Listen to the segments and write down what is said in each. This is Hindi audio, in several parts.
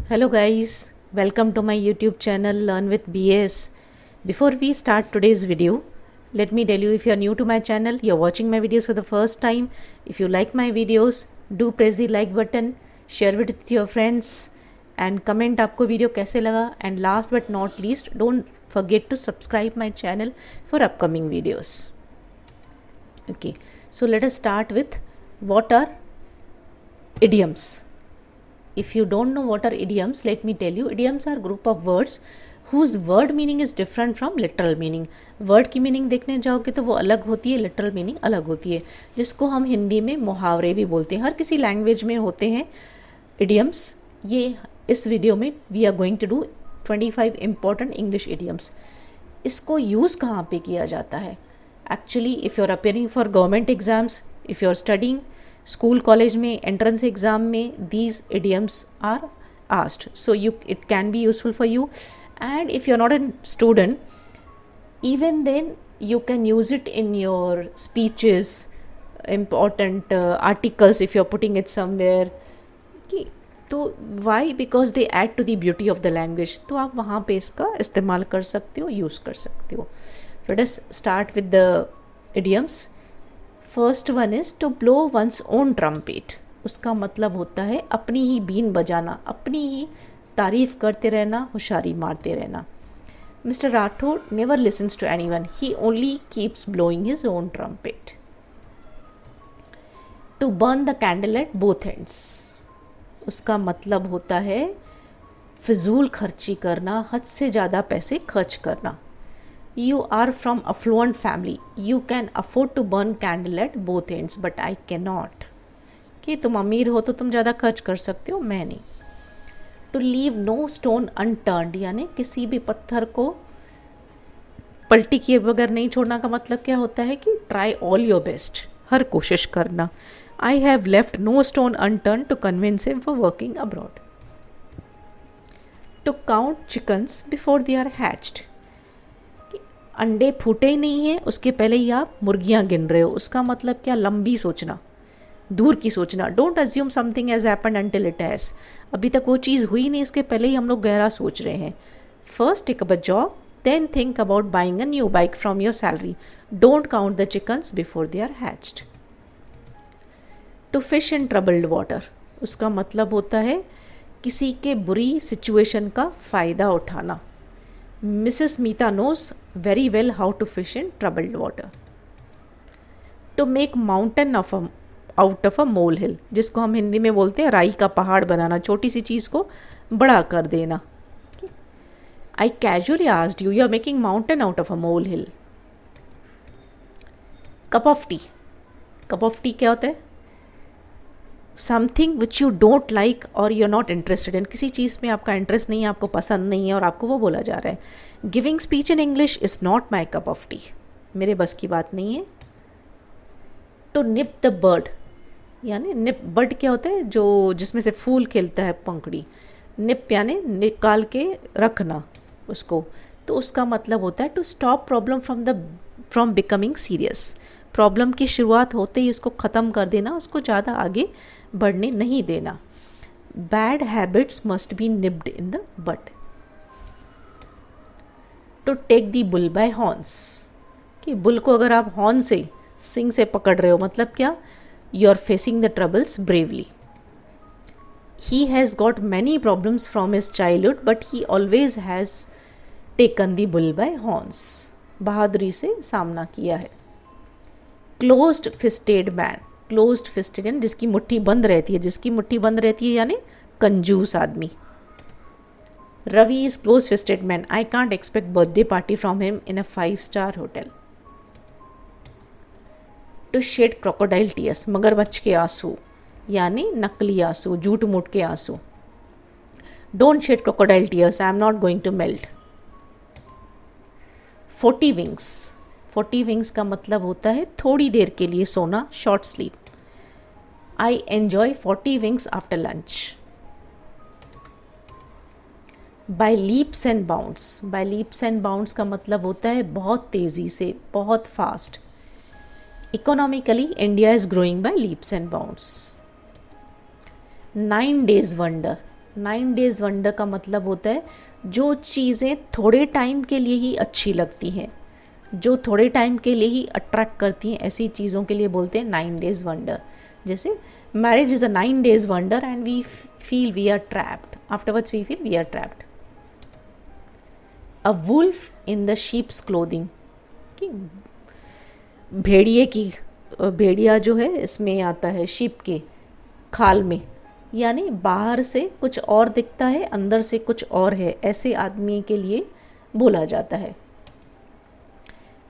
Hello guys, welcome to my YouTube channel Learn with BS. Before we start today's video, let me tell you, if you are new to my channel, you are watching my videos for the first time, if you like my videos, do press the like button, share it with your friends and comment आपको video कैसे लगा, and last but not least, don't forget to subscribe my channel for upcoming videos. Okay, so let us start with what are idioms. If you don't know what are idioms, let me tell you, idioms are group of words whose word meaning is different from literal meaning. Word की मीनिंग देखने जाओगे तो वो अलग होती है, लिटरल मीनिंग अलग होती है, जिसको हम हिंदी में मुहावरे भी बोलते हैं. हर किसी लैंग्वेज में होते हैं idioms. ये इस वीडियो में we are going to do 25 important English idioms. इसको यूज़ कहाँ पे किया जाता है? Actually if you are appearing for government exams, if you are studying school college में एंट्रेंस एग्ज़ाम में these idioms are asked, so you it can be useful for you. And if you are not an student, even then you can use it in your speeches, important articles if you're putting it somewhere. तो why? Because they add to the beauty of the language. तो आप वहाँ पे इसका इस्तेमाल कर सकते हो, यूज़ कर सकते हो. Let us start with the idioms. First one is to blow one's own trumpet. उसका मतलब होता है अपनी ही बीन बजाना, अपनी ही तारीफ़ करते रहना, होशियारी मारते रहना. Mister Rathore never listens to any one, he only keeps blowing his own trumpet. To burn the candle at both ends. उसका मतलब होता है फिजूल खर्ची करना, हद से ज़्यादा पैसे खर्च करना. You are from affluent family. You can afford to burn candle at both ends, but I cannot. कि तुम अमीर हो तो तुम ज़्यादा खर्च कर सकते हो, मैं नहीं. To leave no stone unturned, यानी किसी भी पत्थर को पलटी किए बगैर नहीं छोड़ना का मतलब क्या होता है कि try all your best, हर कोशिश करना. I have left no stone unturned to convince him for working abroad. To count chickens before they are hatched. अंडे फूटे ही नहीं हैं उसके पहले ही आप मुर्गियां गिन रहे हो. उसका मतलब क्या? लंबी सोचना, दूर की सोचना. Don't assume something as happened until it has. अभी तक वो चीज़ हुई नहीं, इसके पहले ही हम लोग गहरा सोच रहे हैं. First take up a job, then think about buying a new bike from your salary. Don't count the chickens before they are hatched. To fish in troubled water. उसका मतलब होता है किसी के बुरी सिचुएशन का फ़ायदा उठाना. Mrs. Meeta knows very well how to fish in troubled water. To make mountain out of a molehill, जिसको हम हिंदी में बोलते हैं राई का पहाड़ बनाना, छोटी सी चीज़ को बड़ा कर देना. I casually asked you, you are making mountain out of a molehill. Cup of tea. Cup of tea क्या होता है? Something which you don't like और you are not interested in. किसी चीज़ में आपका इंटरेस्ट नहीं है, आपको पसंद नहीं है और आपको वो बोला जा रहा है. Giving speech in English is not my cup of T, मेरे बस की बात नहीं है. टू निप द बर्ड, यानी निप, बर्ड क्या होता है? जो जिसमें से फूल खिलता है, पंखड़ी. निप यानी निकाल के रखना उसको. तो उसका मतलब होता है to stop problem from becoming serious. Problem की शुरुआत होते ही उसको ख़त्म कर देना, उसको ज़्यादा आगे बढ़ने नहीं देना. Bad habits must be nipped in the bud. To take the bull by horns, कि बुल को अगर आप हॉर्न से, सिंग से पकड़ रहे हो, मतलब क्या? You are facing the troubles bravely. He has got many problems from his childhood but he always has taken the bull by horns. बहादुरी से सामना किया है. Closed fisted man. Closed fisted यानी जिसकी मुट्ठी बंद रहती है, जिसकी मुट्ठी बंद रहती है यानी कंजूस आदमी. Ravi is close fisted man. I can't expect birthday party from him in a 5-star hotel. To shed crocodile tears, मगरमच्छ के आंसू यानी नकली आंसू, झूठ मूठ के आंसू. Don't shed crocodile tears, I am not going to melt. 40 winks. 40 winks का मतलब होता है थोड़ी देर के लिए सोना, short sleep. I enjoy 40 winks after lunch. By leaps and bounds. By leaps and bounds का मतलब होता है बहुत तेज़ी से, बहुत fast. Economically India is growing by leaps and bounds. 9 days wonder. 9 days wonder का मतलब होता है जो चीज़ें थोड़े टाइम के लिए ही अच्छी लगती हैं, जो थोड़े टाइम के लिए ही अट्रैक्ट करती हैं, ऐसी चीज़ों के लिए बोलते हैं 9 डेज़ वंडर। जैसे marriage is a 9 days wonder and we feel we are trapped, afterwards we feel we are trapped. A wolf in the sheep's clothing, कि भेड़िया जो है इसमें आता है शीप के खाल में, यानी बाहर से कुछ और दिखता है, अंदर से कुछ और है, ऐसे आदमी के लिए बोला जाता है।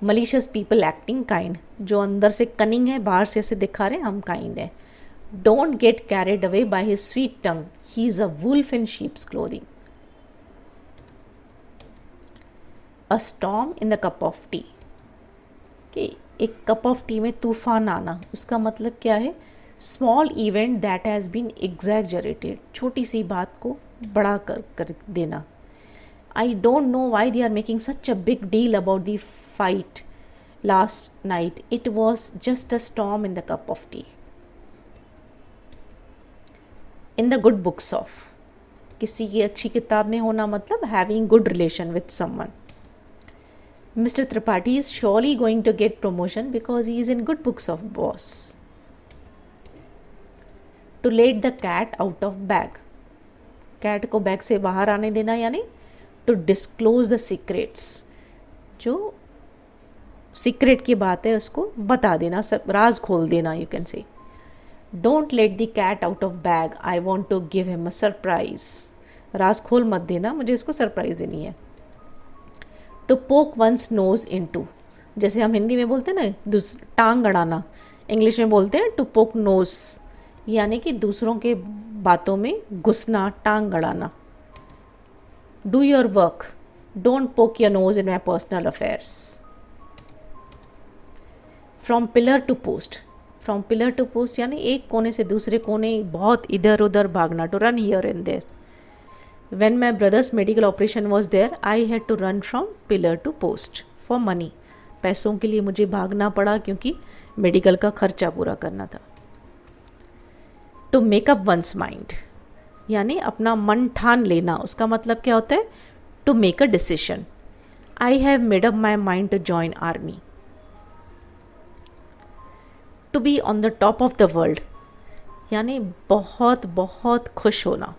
मलिशियस पीपल एक्टिंग काइंड, जो अंदर से कनिंग है, बाहर से ऐसे दिखा रहे हैं हम काइंड है। Don't get carried away by his sweet tongue, he is a wolf in sheep's clothing. A storm in the cup of tea, कि एक कप ऑफ टी में तूफान आना, उसका मतलब क्या है? Small event that has been exaggerated, छोटी सी बात को बड़ा कर देना। I don't know why they are making such a big deal about the fight last night, it was just a storm in the cup of tea. In the good books of, किसी की अच्छी किताब में होना मतलब having good relation with someone. Mr. Tripathi is surely going to get promotion because he is in good books of boss. To let the cat out of bag, cat को बैग से बाहर आने देना, यानी to disclose the secrets, जो सीक्रेट की बात है उसको बता देना, सब राज खोल देना, you can say. Don't let the cat out of bag, I want to give him a surprise. राज खोल मत देना, मुझे इसको सरप्राइज देनी है। To poke once knows in to, जैसे हम हिंदी में बोलते हैं ना टांग अड़ाना, इंग्लिश में बोलते हैं टू पोक नोज, यानी कि दूसरों के बातों में घुसना, टांग अड़ाना। Do your work, don't poke your nose in my personal affairs. From pillar to post, from pillar to post यानी एक कोने से दूसरे कोने बहुत इधर उधर भागना, to run here and there. When my brother's medical operation was there, I had to run from pillar to post for money. पैसों के लिए मुझे भागना पड़ा क्योंकि मेडिकल का खर्चा पूरा करना था। To make up one's mind, यानी अपना मन ठान लेना, उसका मतलब क्या होता है? To make a decision. I have made up my mind to join army. To be on the top of the world, यानी बहुत बहुत खुश होना।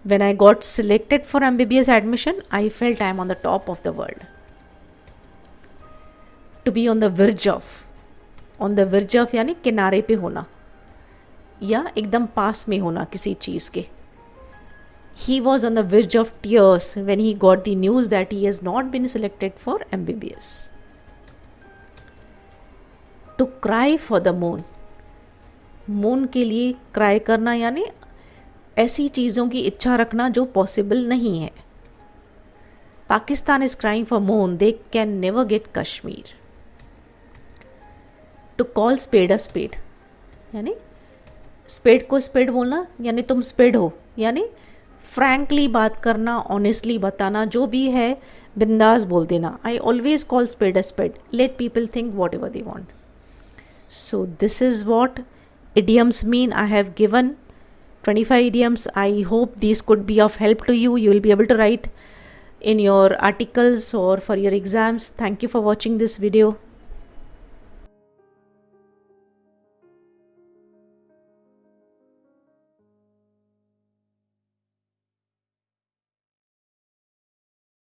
When I got selected for MBBS admission, I felt I am on the top of the world. To be on the verge of यानी किनारे पे होना या एकदम पास में होना किसी चीज़ के। He was on the verge of tears when he got the news that he has not been selected for MBBS. To cry for the moon, moon के लिए क्राई करना यानी ऐसी चीज़ों की इच्छा रखना जो पॉसिबल नहीं है। Pakistan is crying for moon, they can never get Kashmir. To call spade a spade, यानी स्पेड को स्पेड बोलना, यानी तुम स्पेड हो, यानी फ्रैंकली बात करना, ऑनेस्टली बताना, जो भी है बिंदास बोल देना। I always call spade a spade, let people think what ever they want. So this is what idioms mean. I have given 25 idioms. I hope these could be of help to you. You will be able to write in your articles or for your exams. Thank you for watching this video.